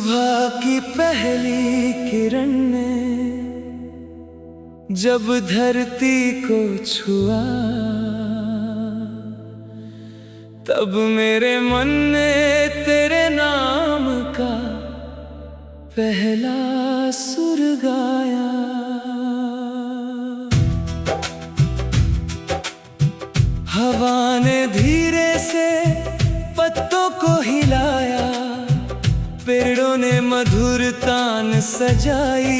सुबह की पहली किरण ने जब धरती को छुआ, तब मेरे मन ने तेरे नाम का पहला सुर गाया। हवा ने धीरे से पत्तों को हिलाया, पेड़ों ने मधुर तान सजाई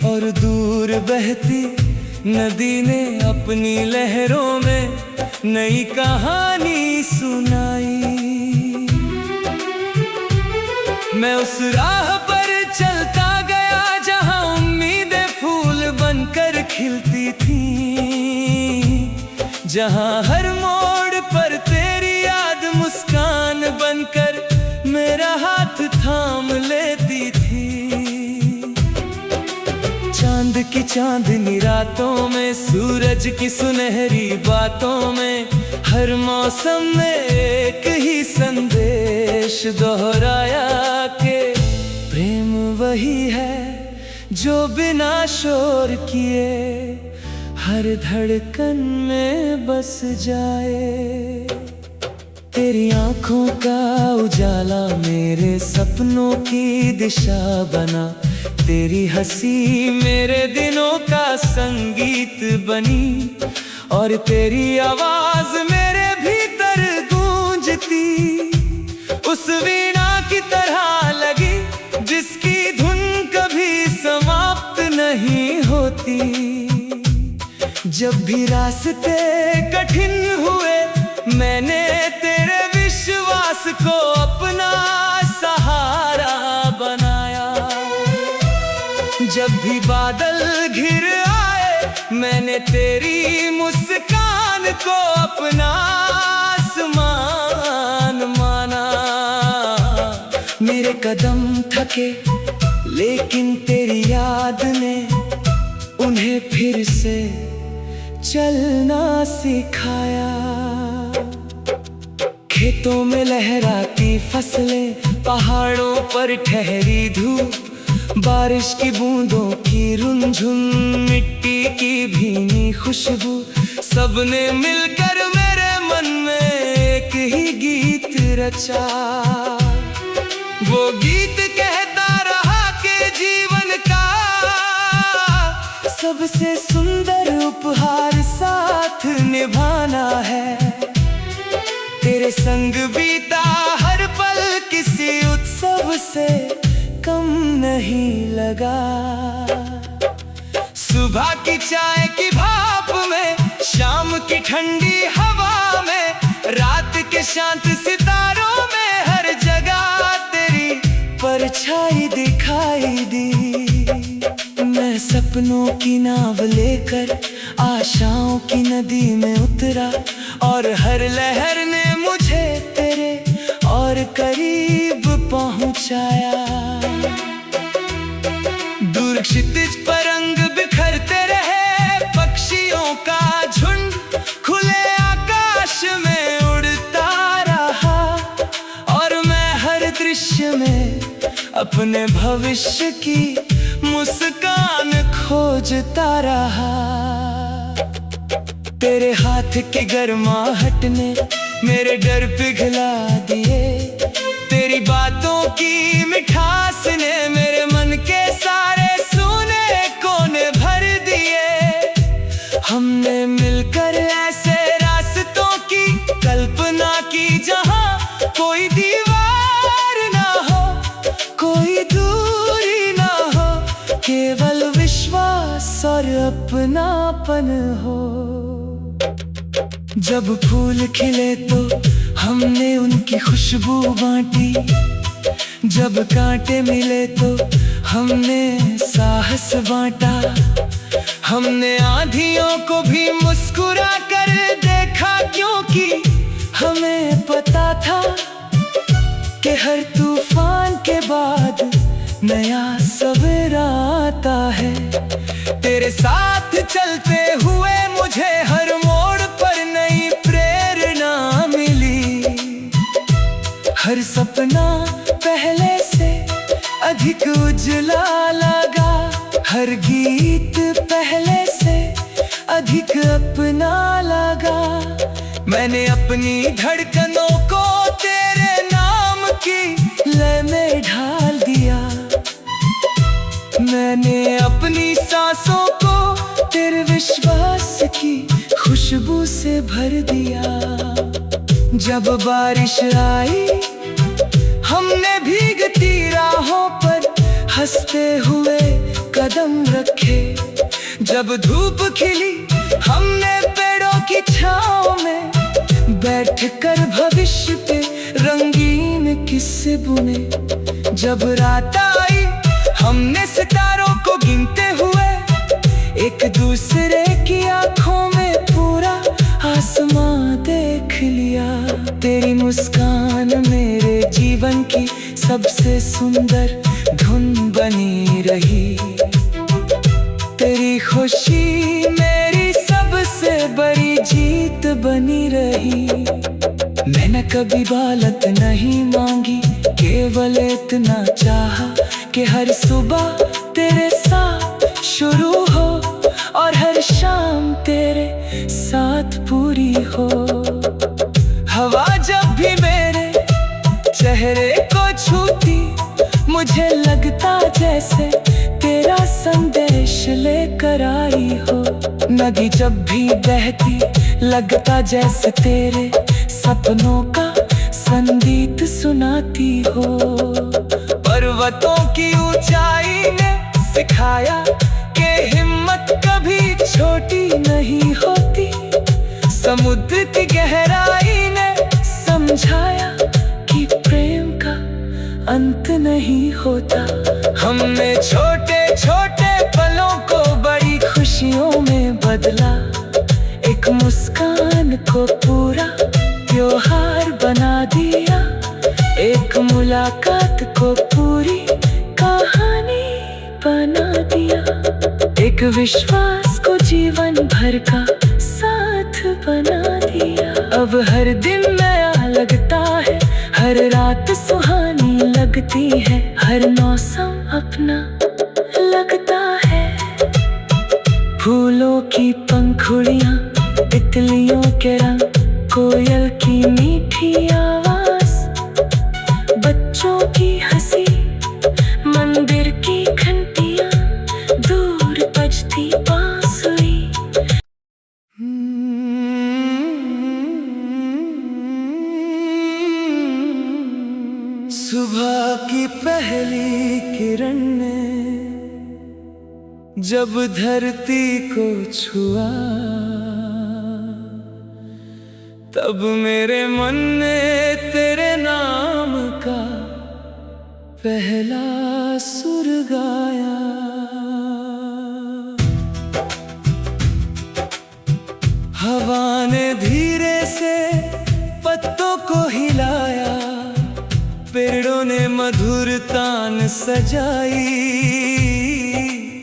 और दूर बहती नदी ने अपनी लहरों में नई कहानी सुनाई। मैं उस राह पर चलता गया जहां उम्मीदें फूल बनकर खिलती थी, जहां हर मोड़ पर तेरी याद मुस्कान बनकर मेरा हाथ थाम लेती थी। चांद की चांदनी रातों में, सूरज की सुनहरी बातों में, हर मौसम में एक ही संदेश दोहराया कि प्रेम वही है जो बिना शोर किए हर धड़कन में बस जाए। तेरी आंखों का उजाला मेरे सपनों की दिशा बना, तेरी हंसी मेरे दिनों का संगीत बनी और तेरी आवाज मेरे भीतर गूंजती उस वीणा की तरह लगी जिसकी धुन कभी समाप्त नहीं होती। जब भी रास्ते कठिन हुए मैंने तेरे विश्वास को अपना सहारा बनाया। जब भी बादल घिर आए मैंने तेरी मुस्कान को अपना आसमान माना। मेरे कदम थके लेकिन तेरी याद ने उन्हें फिर से चलना सिखाया। खेतों में लहराती फसलें, पहाड़ों पर ठहरी धूप, बारिश की बूंदों की रुनझुन, मिट्टी की भीनी खुशबू, सबने मिलकर मेरे मन में एक ही गीत रचा। वो गीत कहता रहा कि जीवन का सबसे सुंदर उपहार साथ निभाना है। तेरे संग बीता हर पल किसी उत्सव से कम नहीं लगा। सुबह की चाय की भाप में, शाम की ठंडी हवा में, रात के शांत सितारों में, हर जगह तेरी परछाई दिखाई दी। मैं सपनों की नाव लेकर आशाओं की नदी में उतरा और हर लहर ने मुझे तेरे और करीब पहुंचाया। दूर क्षितिज पर रंग बिखरते रहे, पक्षियों का झुंड खुले आकाश में उड़ता रहा और मैं हर दृश्य में अपने भविष्य की मुस्कान खोजता रहा। तेरे हाथ की गर्माहट ने मेरे डर पिघला दिए, तेरी बातों की मिठास ने मेरे मन के सारे सूने कोने भर दिए। हमने मिलकर ऐसे रास्तों की कल्पना की जहां कोई दीवार ना हो, कोई दूरी ना हो, केवल विश्वास और अपनापन हो। जब फूल खिले तो हमने उनकी खुशबू बांटी, जब कांटे मिले तो हमने साहस बांटा। हमने आंधियों को भी मुस्कुरा कर देखा क्योंकि हमें पता था कि हर तूफान के बाद नया सवेरा आता है। तेरे साथ चलते हुए मुझे हर मोड़ पर नई प्रेरणा मिली, हर सपना पहले अधिक उजला लगा, हर गीत पहले से अधिक अपना लगा। मैंने अपनी धड़कनों को तेरे नाम की लय में ढाल दिया, मैंने अपनी सांसों को तेरे विश्वास की खुशबू से भर दिया। जब बारिश आई हमने भीगती राहों पर हंसते हुए कदम रखे, जब धूप खिली हमने पेड़ों की छांव में बैठकर भविष्य पे रंगीन किस्से बुने। जब रात आई हमने सितारों को गिनते हुए एक दूसरे की आंखों में पूरा आसमां देख लिया। तेरी मुस्कान मेरे जीवन की सबसे सुंदर धुन बनी रही, तेरी खुशी मेरी सबसे बड़ी जीत बनी रही। मैंने कभी दौलत नहीं मांगी, केवल इतना चाहा कि हर सुबह तेरे साथ शुरू हो और हर शाम तेरे साथ पूरी हो। हवा जब भी मेरे चेहरे को छूती मुझे लगता जैसे तेरा संदेश लेकर आई हो। नदी जब भी बहती लगता जैसे तेरे सपनों का संगीत सुनाती हो। पर्वतों की ऊंचाई ने सिखाया कि हिम्मत कभी छोटी नहीं होती, समुद्र की गहराई ने समझाया कि प्रेम का अंत नहीं होता। हमने छोटे छोटे पलों को बड़ी खुशियों में बदला, एक मुस्कान को पूरा त्योहार बना दिया, एक मुलाकात को पूरी कहानी बना दिया, एक विश्वास को जीवन भर का साथ बना दिया। अब हर दिन नया लगता है, हर रात सुहानी लगती है, हर मौसम अपना लगता है। फूलों की पंखुड़ियां, तितलियों के रंग, कोयल की मीठी आवाज, बच्चों की हंसी, मंदिर की घंटियां, दूर बजती बांसुरी। सुबह की पहली किरण ने जब धरती को छुआ, तब मेरे मन ने तेरे नाम का पहला सुर गाया। हवा ने धीरे से पत्तों को हिलाया, पेड़ों ने मधुर तान सजाई,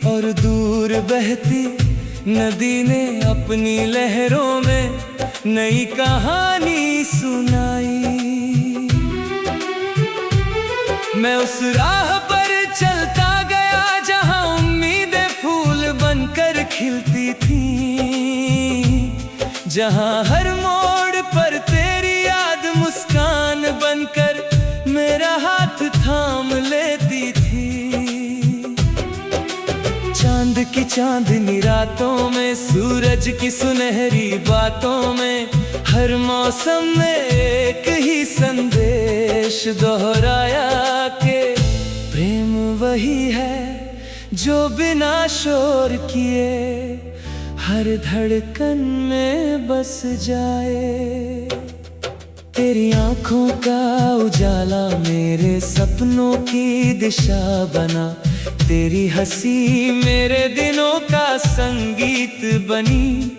और दूर बहती नदी ने अपनी लहरों में नई कहानी सुनाई। मैं उस राह पर चलता गया जहां उम्मीदें फूल बनकर खिलती थी, जहां हर मोड़ पर तेरी याद मुस्कान बनकर मेरा हाथ थाम लेती थी। चांद की चांदनी रातों में, सूरज की सुनहरी बातों में, हर मौसम में एक ही संदेश दोहराया कि प्रेम वही है जो बिना शोर किए हर धड़कन में बस जाए। तेरी आंखों का उजाला मेरे सपनों की दिशा बना, तेरी हंसी मेरे दिनों का संगीत बनी,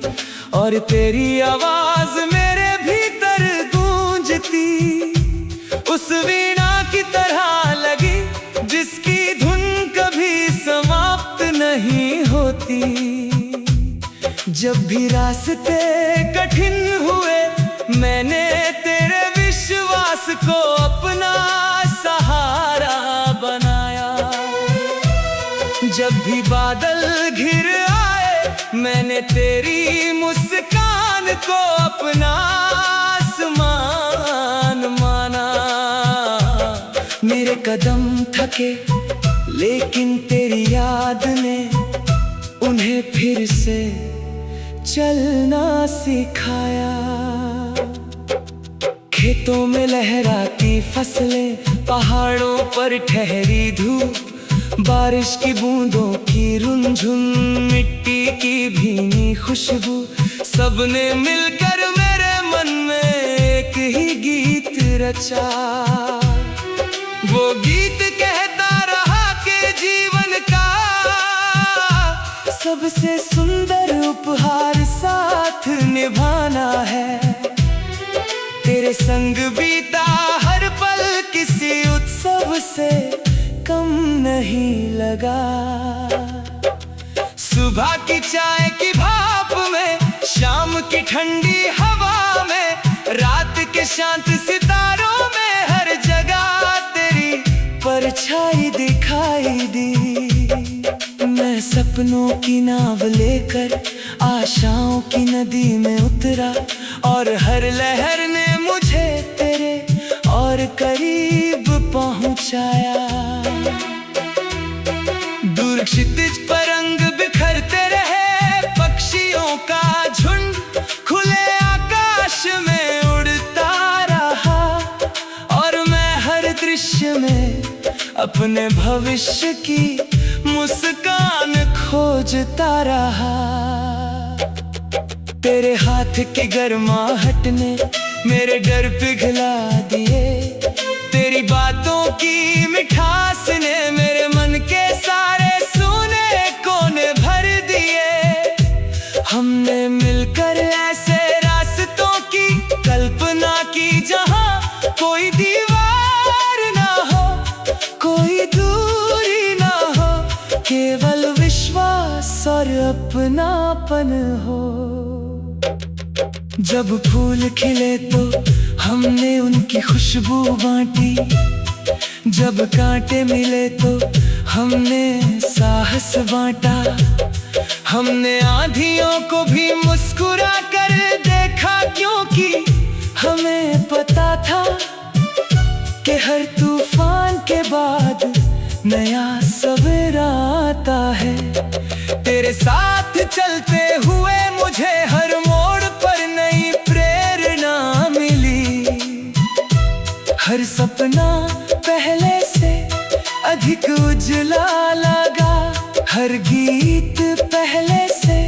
और तेरी आवाज मेरे भीतर गूंजती उस वीणा की तरह लगी जिसकी धुन कभी समाप्त नहीं होती। जब भी रास्ते कठिन हुए मैंने तेरे विश्वास को अपना सहारा बनाया। बादल घिर आए, मैंने तेरी मुस्कान को अपना आसमान माना। मेरे कदम थके लेकिन तेरी याद ने उन्हें फिर से चलना सिखाया। खेतों में लहराती फसलें, पहाड़ों पर ठहरी धूप, बारिश की बूंदों की रुनझुन, मिट्टी की भीनी खुशबू, सबने मिलकर मेरे मन में एक ही गीत रचा। वो गीत कहता रहा कि जीवन का सबसे सुंदर उपहार साथ निभाना है। तेरे संग बीता हर पल किसी उत्सव से कम नहीं लगा। सुबह की चाय की भाप में, शाम की ठंडी हवा में, रात के शांत सितारों में, हर जगह तेरी परछाई दिखाई दी। मैं सपनों की नाव लेकर आशाओं की नदी में उतरा, और हर लहर ने मुझे तेरे और करीब पहुंचाया। दूर क्षितिज पर रंग बिखरते रहे, पक्षियों का झुंड खुले आकाश में उड़ता रहा, और मैं हर दृश्य में अपने भविष्य की मुस्कान खोजता रहा। तेरे हाथ की गर्माहट ने मेरे डर पिघला दिए, तेरी बातों की मिठास ने मेरे मन के सारे सूने कोने भर दिए। हमने मिलकर ऐसे रास्तों की कल्पना की जहां कोई दीवार ना हो, कोई दूरी ना हो, केवल विश्वास और अपनापन हो। जब फूल खिले तो हमने उनकी खुशबू बांटी, जब कांटे मिले तो हमने साहस बांटा। हमने आंधियों को भी मुस्कुरा कर देखा, क्योंकि हमें पता था कि हर तूफान के बाद नया सवेरा आता है। तेरे साथ चलते हुए मुझे हर मोड़ पर नई प्रेरणा मिली। हर सपना पहले से अधिक उजला लगा, हर गीत पहले से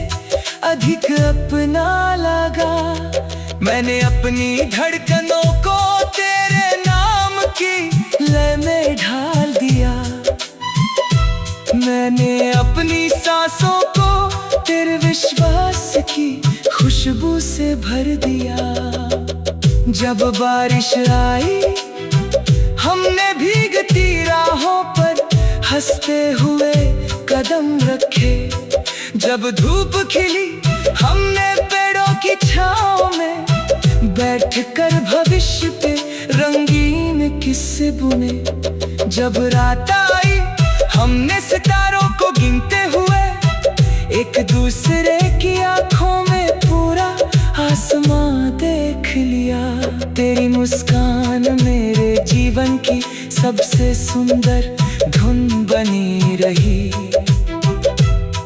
अधिक अपना लगा। मैंने अपनी धड़कनों को तेरे नाम की लय में ढाल दिया, मैंने अपनी सांसों को तेरे विश्वास की खुशबू से भर दिया। जब बारिश आई हमने भीगती राहों पर हंसते हुए कदम रखे, जब धूप खिली हमने पेड़ों की छांव में बैठकर भविष्य पे रंगीन किस्से बुने। जब रात आई हमने सितारों को गिनते हुए एक दूसरे की आंखों में पूरा आसमां देख लिया। तेरी मुस्कान मेरे जीवन की सबसे सुंदर धुन बनी रही,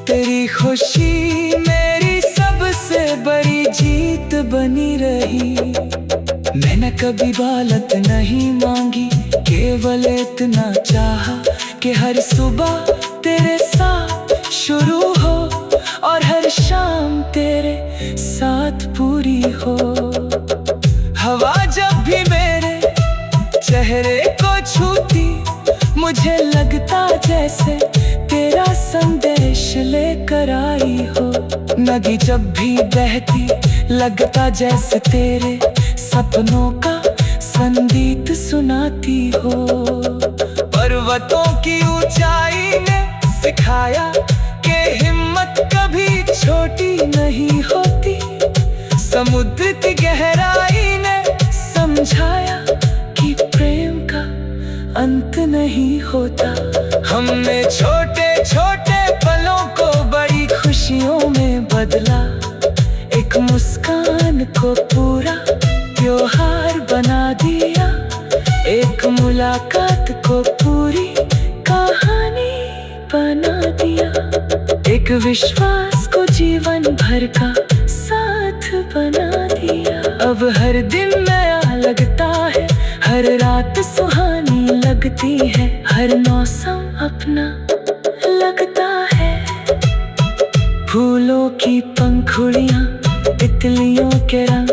तेरी खुशी मेरी सबसे बड़ी जीत बनी रही। मैंने कभी दौलत नहीं मांगी, केवल इतना चाहा कि हर सुबह तेरे साथ शुरू हो और हर शाम तेरे साथ पूरी हो। हवा जब भी मेरे चेहरे को छूती मुझे लगता जैसे तेरा संदेश लेकर आई हो। नदी जब भी बहती लगता जैसे तेरे सपनों का संगीत सुनाती हो। पर्वतों की ऊंचाई ने सिखाया कि हिम्मत कभी छोटी नहीं होती, समुद्र की गहराई ने समझाया कि प्रेम का अंत नहीं होता। हमने छोटे छोटे पलों बदला, एक मुस्कान को पूरा त्योहार बना दिया, एक मुलाकात को पूरी कहानी बना दिया, एक विश्वास को जीवन भर का साथ बना दिया। अब हर दिन नया लगता है, हर रात सुहानी लगती है, हर मौसम अपना लगता है। फूलों की पंखुड़ियाँ, तितलियों के रंग,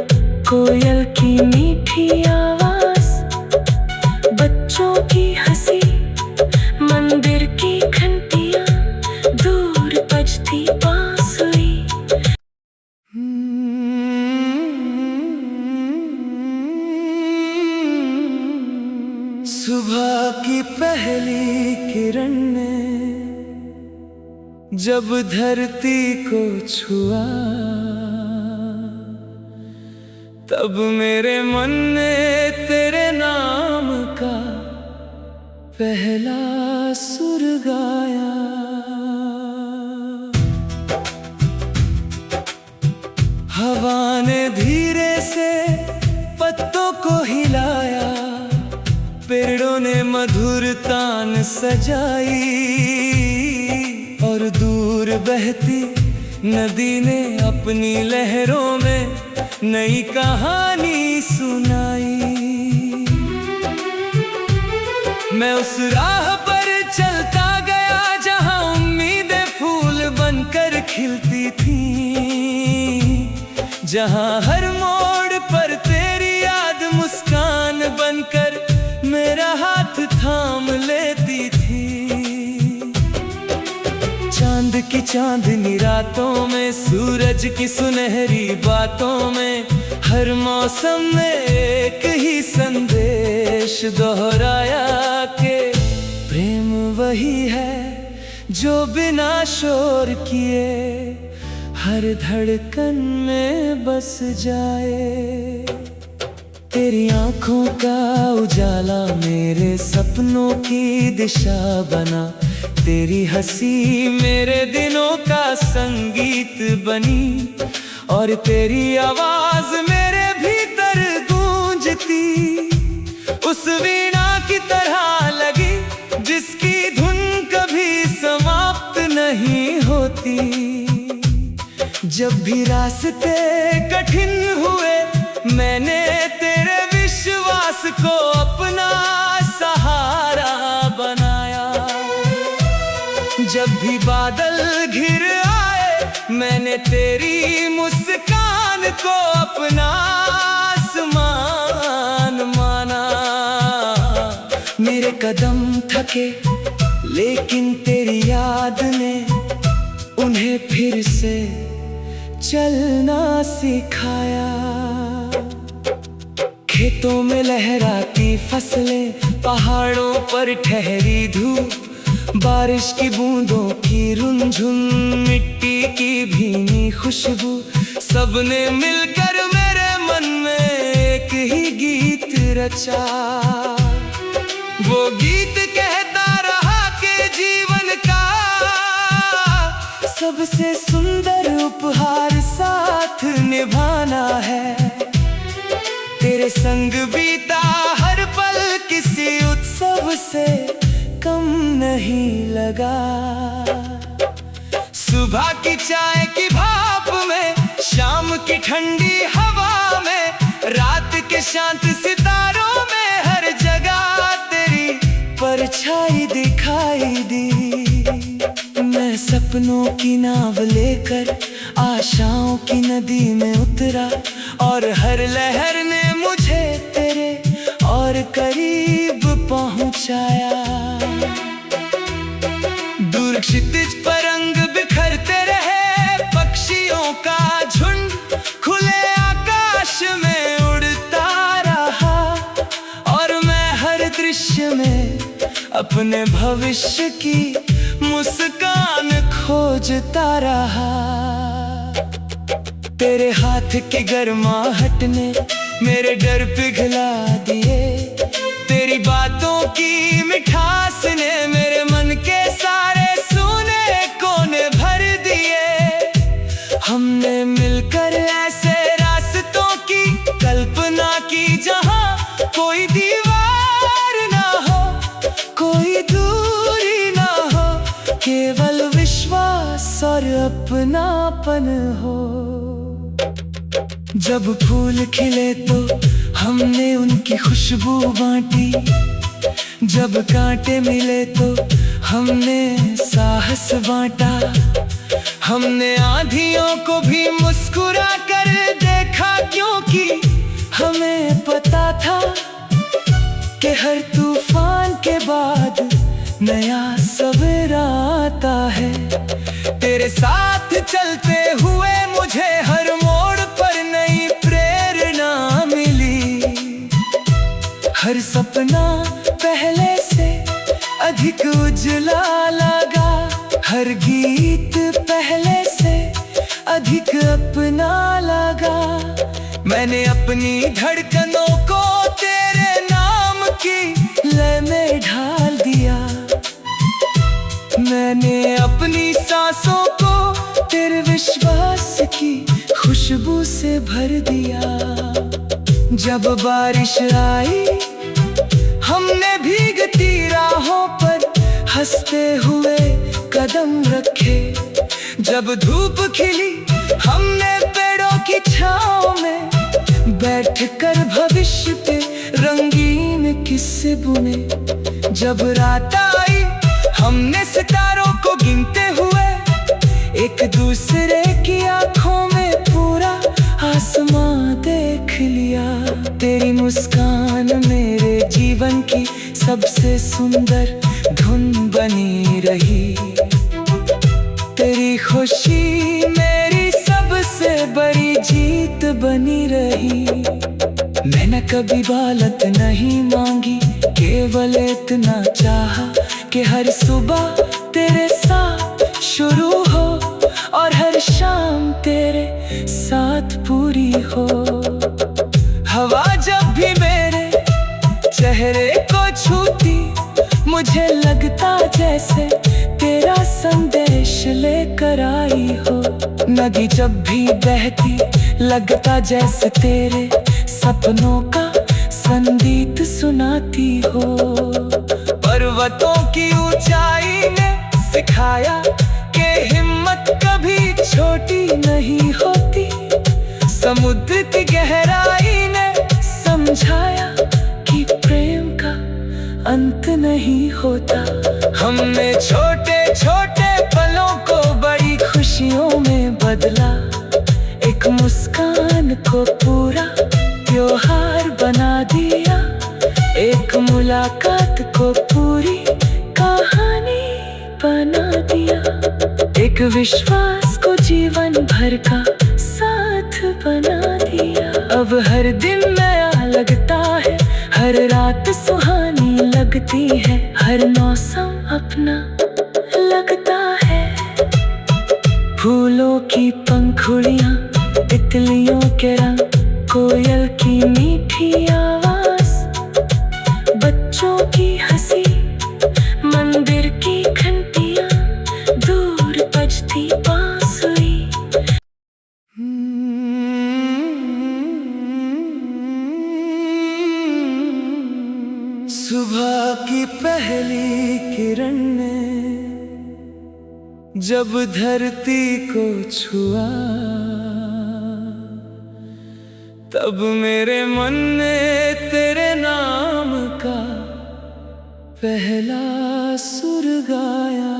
कोयल की मीठी आवाज, बच्चों की हंसी, मंदिर की घंटियाँ, दूर बजती बांसुरी। सुबह की पहली किरण ने जब धरती को छुआ, तब मेरे मन ने तेरे नाम का पहला सुर गाया। हवा ने धीरे से पत्तों को हिलाया, पेड़ों ने मधुर तान सजाई, और दूर बहती नदी ने अपनी लहरों में नई कहानी सुनाई। मैं उस राह पर चलता गया जहां उम्मीदें फूल बनकर खिलती थीं, जहां हर मोड़ पर तेरी याद मुस्कान बनकर मेरा हाथ थाम लेती थी। चांद की चांदनी रातों में, सूरज की सुनहरी बातों में, हर मौसम में एक ही संदेश दोहराया के प्रेम वही है जो बिना शोर किए हर धड़कन में बस जाए। तेरी आँखों का उजाला मेरे सपनों की दिशा बना, तेरी हंसी मेरे दिनों का संगीत बनी, और तेरी आवाज मेरे भीतर गूंजती उस वीणा की तरह लगी, जिसकी धुन कभी समाप्त नहीं होती। जब भी रास्ते कठिन हुए, मैंने तेरे विश्वास को अपना सहारा बनाया। जब भी बादल घिर आए, मैंने तेरी मुस्कान को अपना आसमान माना। मेरे कदम थके लेकिन तेरी याद ने उन्हें फिर से चलना सिखाया। खेतों में लहराती फसलें, पहाड़ों पर ठहरी धूप, बारिश की बूंदों की रुनझुन, मिट्टी की भीनी खुशबू, सबने मिलकर मेरे मन में एक ही गीत रचा। वो गीत कहता रहा कि जीवन का सबसे सुंदर उपहार साथ निभाना है। तेरे संग बीता हर पल किसी उत्सव से कम नहीं लगा। सुबह की चाय की भाप में, शाम की ठंडी हवा में, रात के शांत सितारों में, हर जगह तेरी परछाई दिखाई दी। मैं सपनों की नाव लेकर आशाओं की नदी में उतरा, और हर लहर ने मुझे तेरे और करीब पहुंचाया। दूर क्षितिज पर रंग बिखरते रहे, पक्षियों का झुंड खुले आकाश में उड़ता रहा, और मैं हर दृश्य में अपने भविष्य की मुस्कान खोजता रहा। तेरे हाथ की गर्माहट ने मेरे डर पिघला दिए, तेरी बातों की मिठास ने मेरे मन के सारे सूने कोने भर दिए। हम दफन हो। जब फूल खिले तो हमने उनकी खुशबू बांटी, जब कांटे मिले तो हमने साहस बांटा। हमने आंधियों को भी मुस्कुरा कर देखा, क्योंकि हमें पता था कि हर तूफान के बाद नया सवेरा आता है। तेरे साथ चलते हुए मुझे हर मोड़ पर नई प्रेरणा मिली। हर सपना पहले से अधिक उजला लगा, हर गीत पहले से अधिक अपना लगा। मैंने अपनी धड़कनों को तेरे नाम की लय में ढाल दिया, मैंने अपनी सांसों को तेरे विश्वास की खुशबू से भर दिया। जब बारिश आई हमने भीगती राहों पर हंसते हुए कदम रखे। जब धूप खिली हमने पेड़ों की छांव में बैठकर भविष्य पे रंगीन किस्से बुने। जब रात आई हमने सितारों को गिनते हुए एक दूसरे की आंखों में पूरा आसमां देख लिया। तेरी मुस्कान मेरे जीवन की सबसे सुंदर धुन बनी रही, तेरी खुशी मेरी सबसे बड़ी जीत बनी रही। मैंने कभी बालत नहीं मांगी, केवल इतना चाहा कि हर सुबह तेरे साथ शुरू हो और हर शाम तेरे साथ पूरी हो। हवा जब भी मेरे चेहरे को छूती मुझे लगता जैसे तेरा संदेश लेकर आई हो। नदी जब भी बहती लगता जैसे तेरे सपनों का संगीत सुनाती हो। पर्वतों की ऊंचाई ने सिखाया कि हिम्मत कभी छोटी नहीं होती। समुद्र की गहराई ने समझाया कि प्रेम का अंत नहीं होता। हमने छोटे छोटे पलों को बड़ी खुशियों में बदला, एक मुस्कान को पूरा त्योहार बना दिया, एक मुलाकात को पूरी कहानी बना दिया, एक विश्वास को जीवन भर का साथ बना दिया। अब हर दिन नया लगता है, हर रात सुहानी लगती है, हर मौसम अपना लगता है। फूलों की पंखुड़ियां, तितलियों के रंग, कोयल की मीठी आवाज, बच्चों की हंसी, मंदिर की घंटियां, दूर बजती बांसुरी। सुबह की पहली किरण ने जब धरती को छुआ, तब मेरे मन ने तेरे नाम का पहला सुर गाया।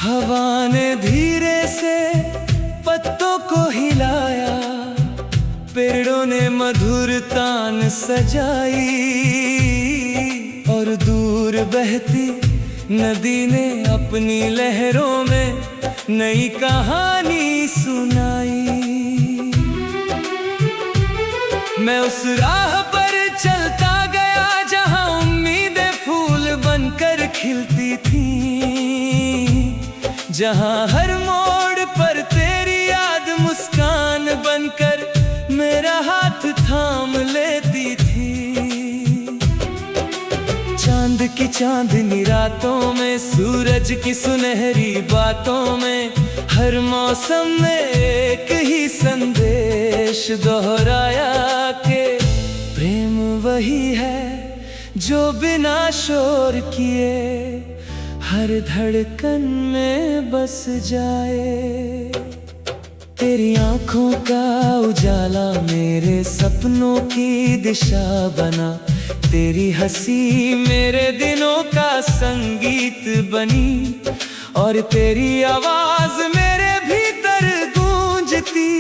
हवा ने धीरे से पत्तों को हिलाया, पेड़ों ने मधुर तान सजाई, और दूर बहती नदी ने अपनी लहरों में नई कहानी सुनाई। मैं उस राह पर चलता गया जहां उम्मीदें फूल बनकर खिलती थी, जहां हर मोड़ पर तेरी याद मुस्कान बनकर मेरा हाथ थाम लेती थी। चांद की चांदनी रातों में, सूरज की सुनहरी बातों में, हर मौसम में एक ही संदेश दोहराया कि प्रेम वही है जो बिना शोर किए हर धड़कन में बस जाए। तेरी आंखों का उजाला मेरे सपनों की दिशा बना। तेरी हंसी मेरे दिनों का संगीत बनी, और तेरी आवाज मेरे भीतर गूंजती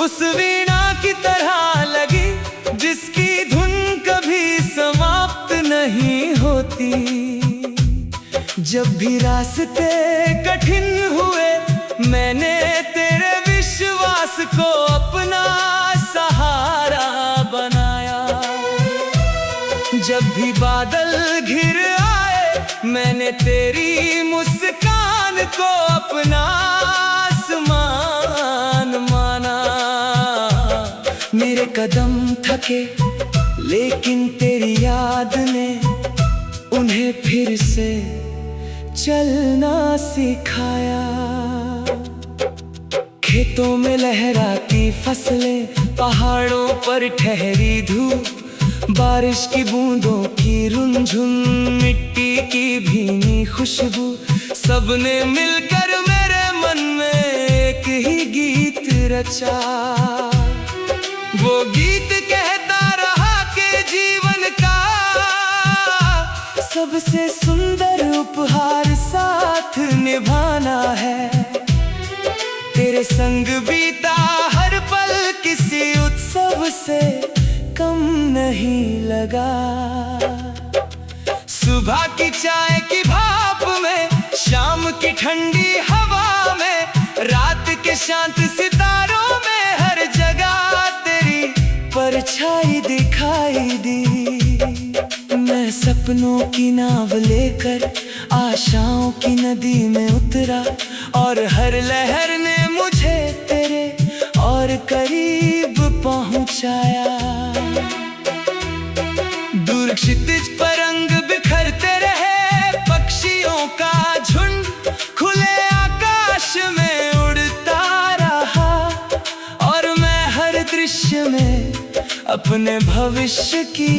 उस वीणा की तरह लगी, जिसकी धुन कभी समाप्त नहीं होती। जब भी रास्ते कठिन हुए, मैंने तेरे विश्वास को अपना सहारा बनाया। जब भी बादल घिर आए, मैंने तेरी मुस्कान को अपना आसमान माना। मेरे कदम थके लेकिन तेरी याद ने उन्हें फिर से चलना सिखाया। खेतों में लहराती फसलें, पहाड़ों पर ठहरी धूप, बारिश की बूंदों की रुनझुन, मिट्टी की भीनी खुशबू, सबने मिलकर मेरे मन में एक ही गीत रचा। वो गीत कहता रहा कि जीवन का सबसे सुंदर उपहार साथ निभाना है। तेरे संग बीता हर पल किसी उत्सव से कम नहीं लगा। सुबह की चाय की भाप में, शाम की ठंडी हवा में, रात के शांत सितारों में, हर जगह तेरी परछाई दिखाई दी। मैं सपनों की नाव लेकर आशाओं की नदी में उतरा, और हर लहर ने मुझे तेरे और करीब पहुंचाया। दूर क्षितिज पर रंग बिखरते रहे, पक्षियों का झुंड खुले आकाश में उड़ता रहा, और मैं हर दृश्य में अपने भविष्य की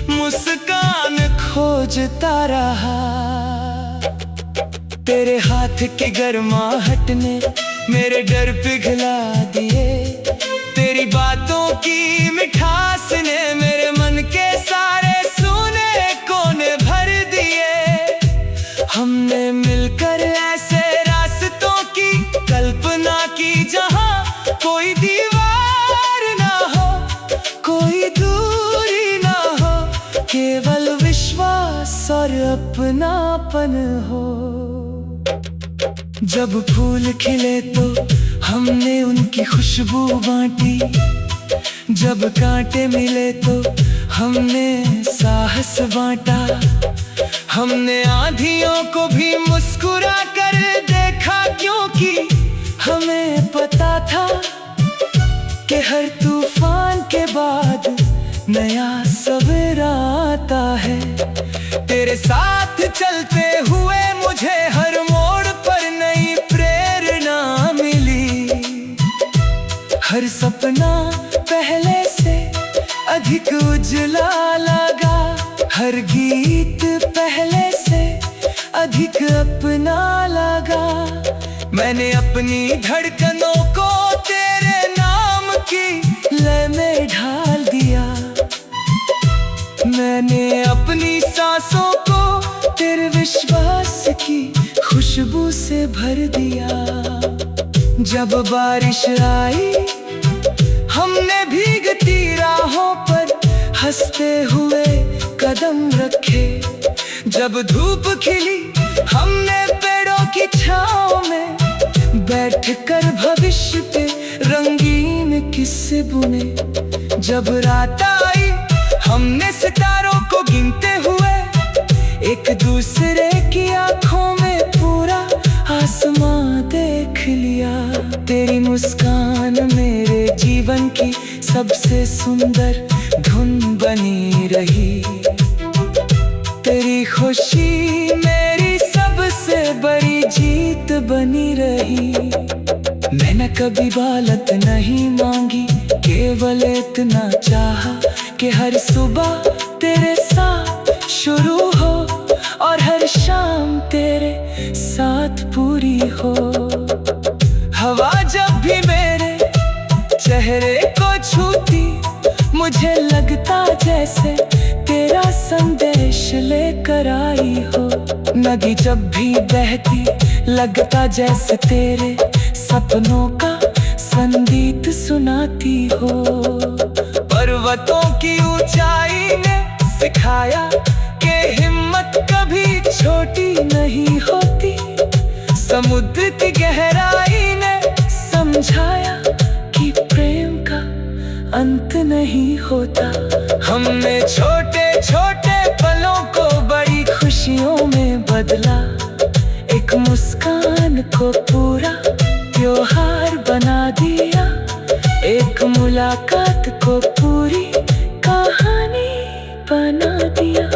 मुस्कान खोजता रहा। तेरे हाथ की गर्माहट ने मेरे डर पिघला दिए, तेरी बातों की मिठास ने मेरे मन के सारे सूने कोने भर दिए। हमने मिलकर ऐसे रास्तों की कल्पना की, जहां कोई दीवार ना हो, कोई दूरी ना हो, केवल विश्वास और अपनापन हो। जब फूल खिले तो हमने उनकी खुशबू बांटी, जब कांटे मिले तो हमने साहस बांटा। हमने आंधियों को भी मुस्कुरा कर देखा, क्योंकि हमें पता था कि हर तूफान के बाद नया सवेरा आता है। तेरे साथ चलते हुए मुझे हर मोड़ पर नई प्रेरणा मिली। हर सपना पहले से अधिक उजला लगा, हर गीत पहले से अधिक अपना लगा। मैंने अपनी धड़कनों को तेरे नाम की लय में ढाल दिया। मैंने अपनी सांसों को तेरे विश्वास की खुशबू से भर दिया। जब बारिश आई हमने भीगती राहों पर हंसते हुए कदम रखे। जब धूप खिली हमने पेड़ों की छांव में बैठकर भविष्य पे रंगीन किस्से बुने। जब रात आई हमने सितारों को गिनते हुए एक दूसरे की आंखों में पूरा आसमां देख लिया। तेरी मुस्कान मेरे जीवन की सबसे सुंदर धुन बनी रही। तेरी खुशी मेरी सबसे बड़ी जीत बनी रही। मैंने कभी दौलत नहीं मांगी, केवल इतना चाहा कि हर सुबह तेरे साथ शुरू हो और हर शाम तेरे साथ पूरी हो। हवा जब भी मेरे चेहरे को छूती, मुझे लगता जैसे तेरा संदेश लेकर आई हो। नदी जब भी बहती, लगता जैसे तेरे सपनों का संगीत सुनाती हो। पर्वतों की ऊंचाई ने सिखाया कि हिम्मत कभी छोटी नहीं होती। समुद्र की गहराई ने समझाया कि प्रेम का अंत नहीं होता। हमने छोटे छोटे पलों को बड़ी खुशियों में बदला, एक मुस्कान को पूरा त्योहार बना दिया, एक मुलाकात को पूरी कहानी बना दिया,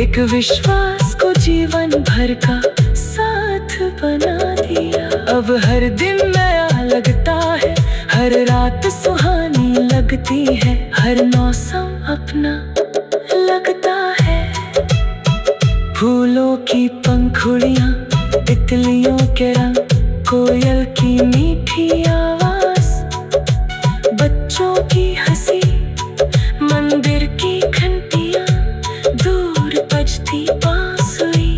एक विश्वास को जीवन भर का साथ बना दिया। अब हर दिन नया लगता है, हर रात सुहानी लगती है, हर मौसम अपना लगता है। फूलों की पंखुड़ियां, तितलियों के रंग, कोयल की मीठी आवाज, बच्चों की हंसी, मंदिर की घंटियां, दूर बजती बांसुरी।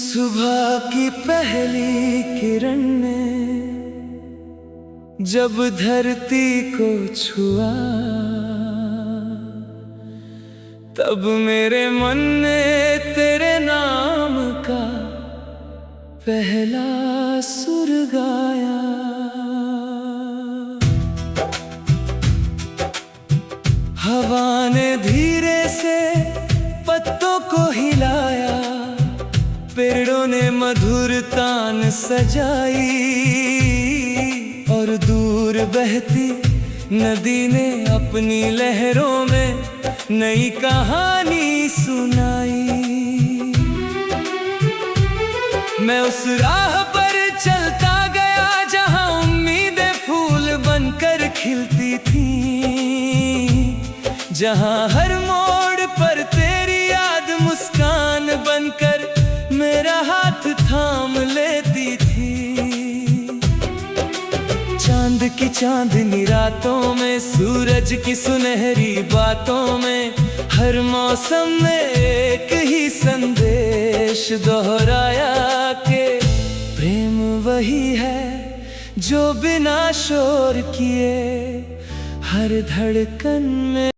सुबह की पहली किरण ने जब धरती को छुआ, तब मेरे मन ने तेरे नाम का पहला सुर गाया। हवा ने धीरे से पत्तों को हिलाया, पेड़ों ने मधुर तान सजाई, और दूर बहती नदी ने अपनी लहरों में नई कहानी सुनाई। मैं उस राह पर चलता गया जहां उम्मीदें फूल बनकर खिलती थी, जहां हर मोड़ पर तेरी याद मुस्कान बनकर मेरा हाथ थाम लेती थी। चांद की चांदनी रातों में, सूरज की सुनहरी बातों में, हर मौसम में एक ही संदेश दोहराया कि प्रेम वही है जो बिना शोर किए हर धड़कन में